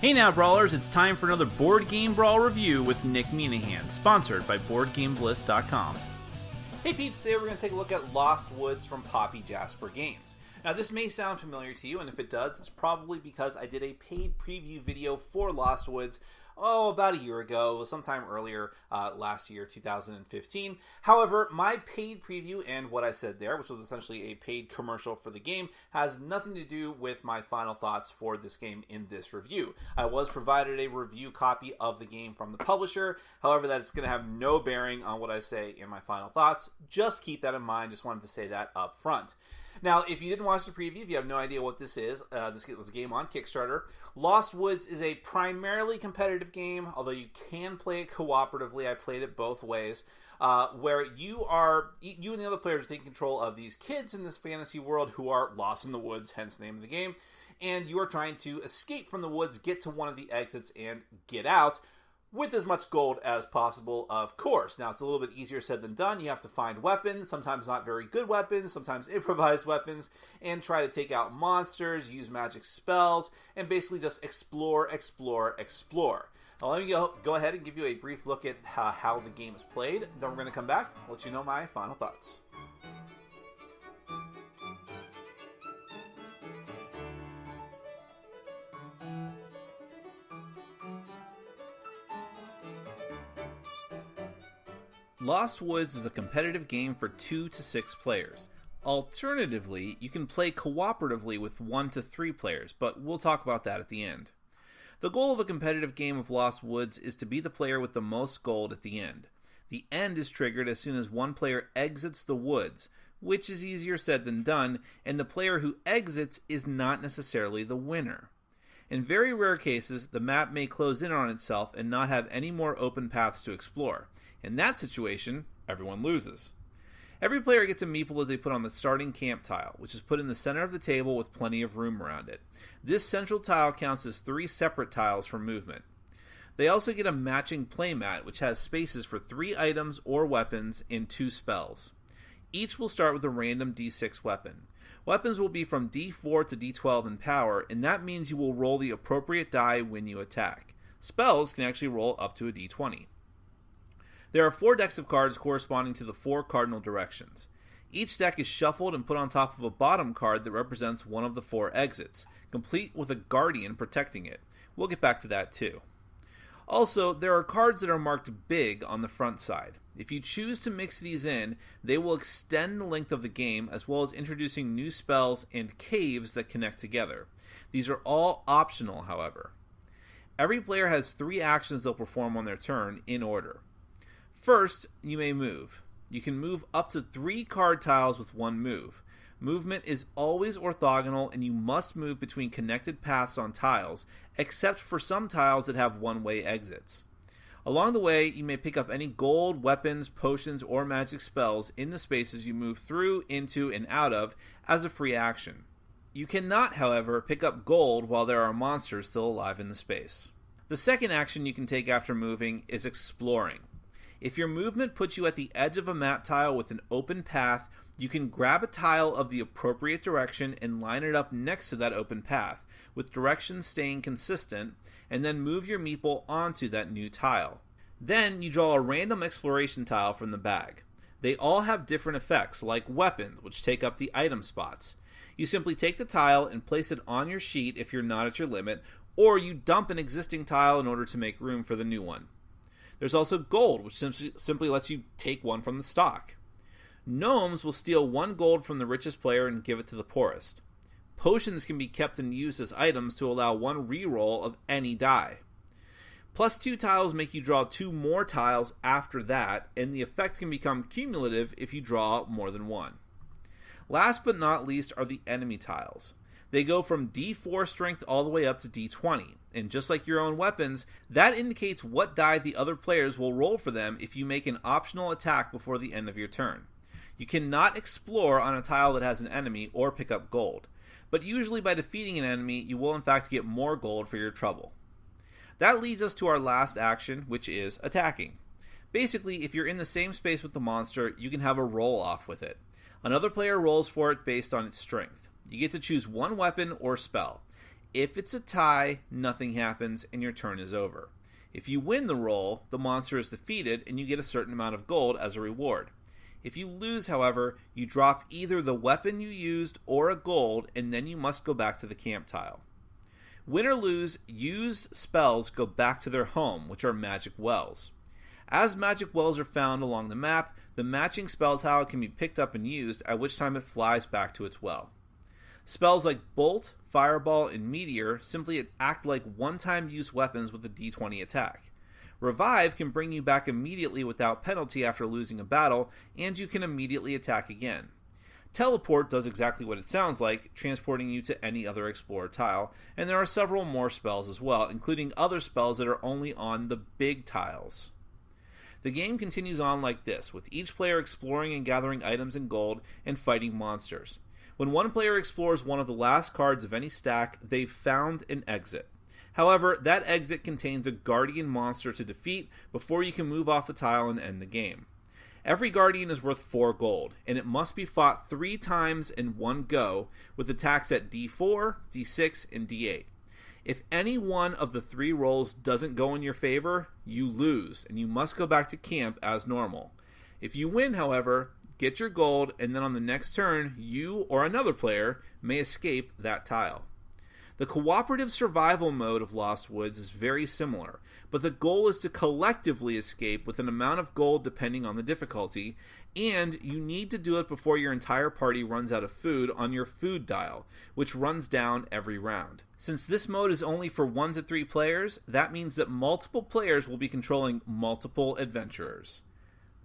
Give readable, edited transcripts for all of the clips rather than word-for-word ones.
Hey now, Brawlers, it's time for another Board Game Brawl review with Nick Minahan, sponsored by BoardGameBliss.com. Hey peeps, today we're going to take a look at Lost Woods from Poppy Jasper Games. Now this may sound familiar to you, and if it does, it's probably because I did a paid preview video for Lost Woods about a year ago, sometime earlier last year, 2015. However, my paid preview and what I said there, which was essentially a paid commercial for the game, has nothing to do with my final thoughts for this game in this review. I was provided a review copy of the game from the publisher, however, that's going to have no bearing on what I say in my final thoughts. Just keep that in mind, just wanted to say that up front. Now, if you didn't watch the preview, if you have no idea what this is, this was a game on Kickstarter. Lost Woods is a primarily competitive game, although you can play it cooperatively. I played it both ways, where you and the other players are taking control of these kids in this fantasy world who are lost in the woods, hence the name of the game, and you are trying to escape from the woods, get to one of the exits, and get out with as much gold as possible, of course. Now, it's a little bit easier said than done. You have to find weapons, sometimes not very good weapons, sometimes improvised weapons, and try to take out monsters, use magic spells, and basically just explore. Now, let me go ahead and give you a brief look at how the game is played. Then we're going to come back and let you know my final thoughts. Lost Woods is a competitive game for 2 to 6 players. Alternatively, you can play cooperatively with 1 to 3 players, but we'll talk about that at the end. The goal of a competitive game of Lost Woods is to be the player with the most gold at the end. The end is triggered as soon as one player exits the woods, which is easier said than done, and the player who exits is not necessarily the winner. In very rare cases, the map may close in on itself and not have any more open paths to explore. In that situation, everyone loses. Every player gets a meeple that they put on the starting camp tile, which is put in the center of the table with plenty of room around it. This central tile counts as 3 separate tiles for movement. They also get a matching playmat, which has spaces for 3 items or weapons and 2 spells. Each will start with a random D6 weapon. Weapons will be from D4 to D12 in power, and that means you will roll the appropriate die when you attack. Spells can actually roll up to a D20. There are 4 decks of cards corresponding to the 4 cardinal directions. Each deck is shuffled and put on top of a bottom card that represents one of the 4 exits, complete with a guardian protecting it. We'll get back to that too. Also, there are cards that are marked big on the front side. If you choose to mix these in, they will extend the length of the game, as well as introducing new spells and caves that connect together. These are all optional, however. Every player has 3 actions they'll perform on their turn, in order. First, you may move. You can move up to 3 card tiles with 1 move. Movement is always orthogonal, and you must move between connected paths on tiles, except for some tiles that have one-way exits. Along the way, you may pick up any gold, weapons, potions, or magic spells in the spaces you move through, into, and out of as a free action. You cannot, however, pick up gold while there are monsters still alive in the space. The second action you can take after moving is exploring. If your movement puts you at the edge of a map tile with an open path, you can grab a tile of the appropriate direction and line it up next to that open path, with directions staying consistent, and then move your meeple onto that new tile. Then you draw a random exploration tile from the bag. They all have different effects, like weapons, which take up the item spots. You simply take the tile and place it on your sheet if you're not at your limit, or you dump an existing tile in order to make room for the new one. There's also gold, which simply lets you take one from the stock. Gnomes will steal 1 gold from the richest player and give it to the poorest. Potions can be kept and used as items to allow 1 reroll of any die. Plus 2 tiles make you draw 2 more tiles after that, and the effect can become cumulative if you draw more than 1. Last but not least are the enemy tiles. They go from D4 strength all the way up to D20, and just like your own weapons, that indicates what die the other players will roll for them if you make an optional attack before the end of your turn. You cannot explore on a tile that has an enemy or pick up gold, but usually by defeating an enemy, you will in fact get more gold for your trouble. That leads us to our last action, which is attacking. Basically, if you're in the same space with the monster, you can have a roll off with it. Another player rolls for it based on its strength. You get to choose 1 weapon or spell. If it's a tie, nothing happens and your turn is over. If you win the roll, the monster is defeated and you get a certain amount of gold as a reward. If you lose, however, you drop either the weapon you used or a gold, and then you must go back to the camp tile. Win or lose, used spells go back to their home, which are magic wells. As magic wells are found along the map, the matching spell tile can be picked up and used, at which time it flies back to its well. Spells like Bolt, Fireball, and Meteor simply act like one-time use weapons with a d20 attack. Revive can bring you back immediately without penalty after losing a battle, and you can immediately attack again. Teleport does exactly what it sounds like, transporting you to any other Explorer tile, and there are several more spells as well, including other spells that are only on the big tiles. The game continues on like this, with each player exploring and gathering items and gold, and fighting monsters. When one player explores one of the last cards of any stack, they've found an exit. However, that exit contains a guardian monster to defeat before you can move off the tile and end the game. Every guardian is worth 4 gold, and it must be fought 3 times in one go, with attacks at D4, D6, and D8. If any one of the 3 rolls doesn't go in your favor, you lose, and you must go back to camp as normal. If you win, however, get your gold, and then on the next turn, you or another player may escape that tile. The cooperative survival mode of Lost Woods is very similar, but the goal is to collectively escape with an amount of gold depending on the difficulty, and you need to do it before your entire party runs out of food on your food dial, which runs down every round. Since this mode is only for 1 to 3 players, that means that multiple players will be controlling multiple adventurers.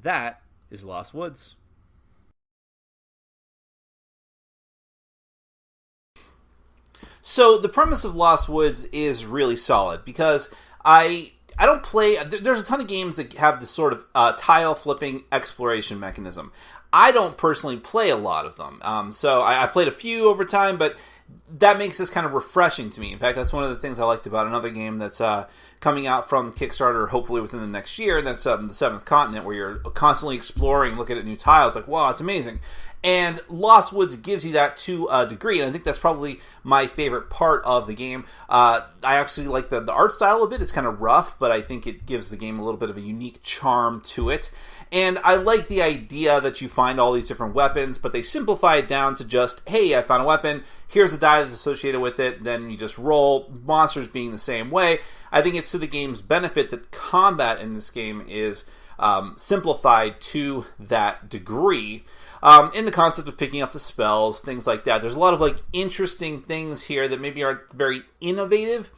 That is Lost Woods. So the premise of Lost Woods is really solid because I don't play. There's a ton of games that have this sort of tile flipping exploration mechanism. I don't personally play a lot of them. So I played a few over time, but that makes this kind of refreshing to me. In fact, that's one of the things I liked about another game that's coming out from Kickstarter, hopefully within the next year. And that's the Seventh Continent, where you're constantly exploring, looking at new tiles. Like, wow, it's amazing. And Lost Woods gives you that to a degree, and I think that's probably my favorite part of the game. I actually like the art style a bit. It's kind of rough, but I think it gives the game a little bit of a unique charm to it. And I like the idea that you find all these different weapons, but they simplify it down to just, hey, I found a weapon, here's the die that's associated with it, then you just roll, monsters being the same way. I think it's to the game's benefit that combat in this game is simplified to that degree. In the concept of picking up the spells, things like that. There's a lot of like interesting things here that maybe aren't very innovative,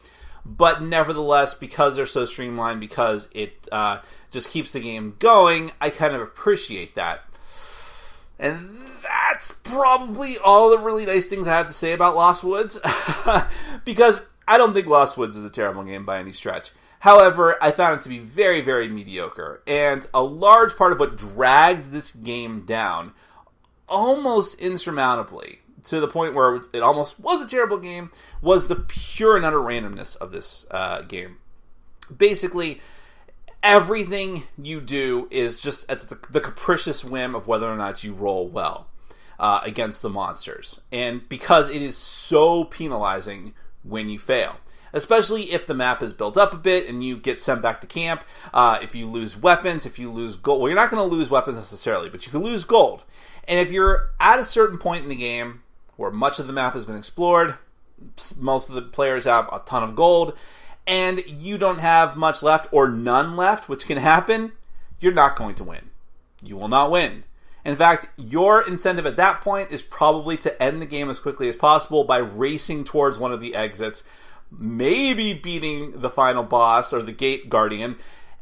but nevertheless, because they're so streamlined, because it just keeps the game going, I kind of appreciate that. And that's probably all the really nice things I have to say about Lost Woods, because I don't think Lost Woods is a terrible game by any stretch. However, I found it to be very, very mediocre, and a large part of what dragged this game down almost insurmountably, to the point where it almost was a terrible game, was the pure and utter randomness of this game. Basically, everything you do is just at the capricious whim of whether or not you roll well against the monsters. And because it is so penalizing when you fail. Especially if the map is built up a bit and you get sent back to camp. If you lose weapons, if you lose gold. Well, you're not going to lose weapons necessarily, but you can lose gold. And if you're at a certain point in the game where much of the map has been explored, most of the players have a ton of gold, and you don't have much left or none left, which can happen, you're not going to win. You will not win. In fact, your incentive at that point is probably to end the game as quickly as possible by racing towards one of the exits, maybe beating the final boss or the gate guardian,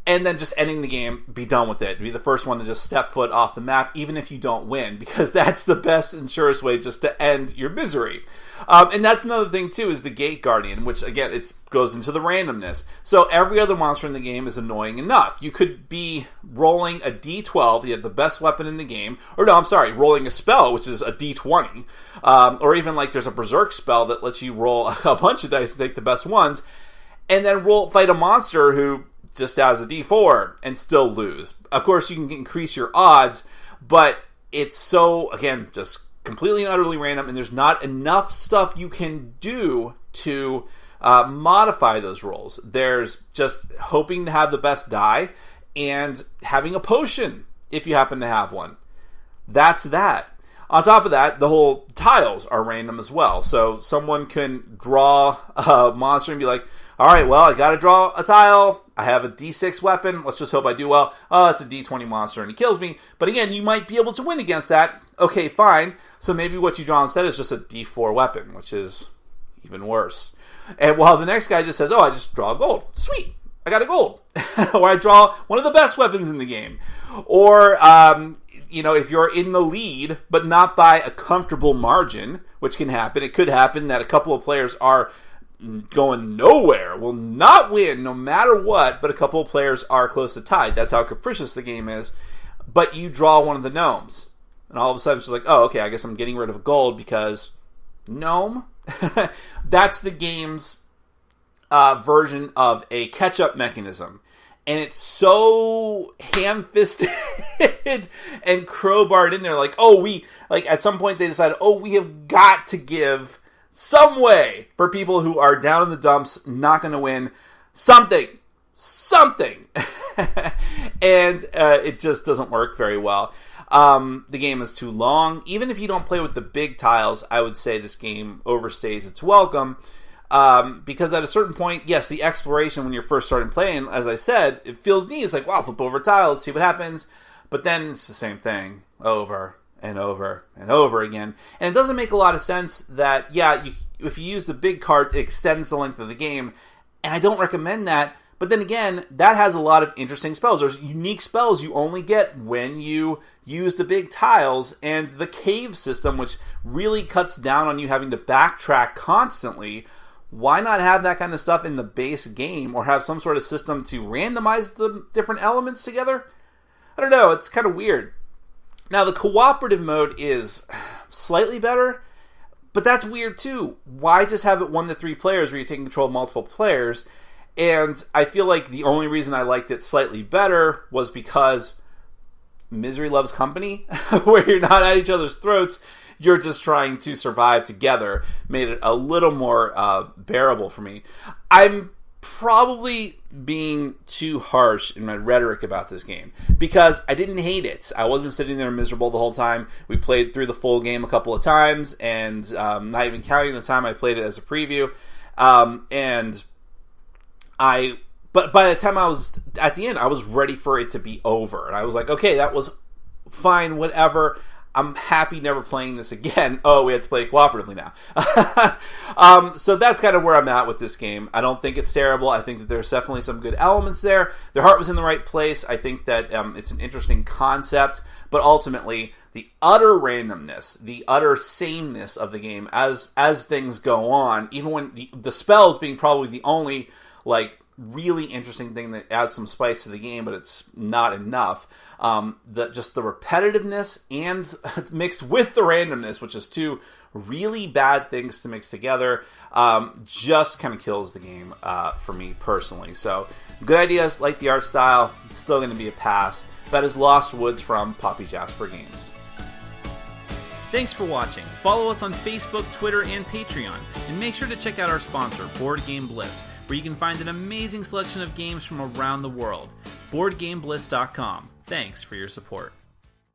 and then just ending the game, be done with it. Be the first one to just step foot off the map, even if you don't win, because that's the best and surest way just to end your misery. And that's another thing, too, is the gate guardian, which, again, it goes into the randomness. So every other monster in the game is annoying enough. You could be rolling a D12, you have the best weapon in the game, or no, I'm sorry, rolling a spell, which is a D20, or even like there's a berserk spell that lets you roll a bunch of dice to take the best ones, and then fight a monster who just has a D4 and still lose. Of course, you can increase your odds, but it's so, again, just completely and utterly random, and there's not enough stuff you can do to modify those rolls. There's just hoping to have the best die and having a potion if you happen to have one. That's that. On top of that, the whole tiles are random as well. So someone can draw a monster and be like, all right, well, I got to draw a tile. I have a D6 weapon. Let's just hope I do well. Oh, it's a D20 monster and he kills me. But again, you might be able to win against that. Okay, fine. So maybe what you draw instead is just a D4 weapon, which is even worse. And while the next guy just says, oh, I just draw gold. Sweet. I got a gold. Or I draw one of the best weapons in the game. Or, if you're in the lead, but not by a comfortable margin, which can happen. It could happen that a couple of players are going nowhere, will not win no matter what, but a couple of players are close to tied. That's how capricious the game is. But you draw one of the gnomes. And all of a sudden it's just like, oh, okay, I guess I'm getting rid of gold because gnome? That's the game's version of a catch-up mechanism. And it's so ham-fisted and crowbarred in there. At some point they decided, we have got to give some way for people who are down in the dumps, not going to win, something. And it just doesn't work very well. The game is too long. Even if you don't play with the big tiles, I would say this game overstays its welcome. Because at a certain point, yes, the exploration when you're first starting playing, as I said, it feels neat. It's like, wow, flip over a tile, let's see what happens. But then it's the same thing over and over and over again. And it doesn't make a lot of sense that, if you use the big cards, it extends the length of the game. And I don't recommend that. But then again, that has a lot of interesting spells. There's unique spells you only get when you use the big tiles, and the cave system, which really cuts down on you having to backtrack constantly. Why not have that kind of stuff in the base game, or have some sort of system to randomize the different elements together? I don't know, it's kind of weird. Now, the cooperative mode is slightly better, but that's weird too. Why just have it 1 to 3 players where you're taking control of multiple players? And I feel like the only reason I liked it slightly better was because misery loves company, where you're not at each other's throats, you're just trying to survive together, made it a little more bearable for me. I'm probably being too harsh in my rhetoric about this game, because I didn't hate it. I wasn't sitting there miserable the whole time. We played through the full game a couple of times, and not even counting the time I played it as a preview. But by the time I was at the end, I was ready for it to be over. And I was like, okay, that was fine, whatever. I'm happy never playing this again. Oh, we had to play cooperatively now. So that's kind of where I'm at with this game. I don't think it's terrible. I think that there's definitely some good elements there. Their heart was in the right place. I think that it's an interesting concept. But ultimately, the utter randomness, the utter sameness of the game as things go on, even when the spells being probably the only really interesting thing that adds some spice to the game, but it's not enough. Just the repetitiveness and mixed with the randomness, which is two really bad things to mix together, just kind of kills the game for me personally. So good ideas, like the art style, it's still going to be a pass. That is Lost Woods from Poppy Jasper Games. Thanks for watching. Follow us on Facebook, Twitter, and Patreon. And make sure to check out our sponsor, Board Game Bliss, where you can find an amazing selection of games from around the world. BoardGameBliss.com. Thanks for your support.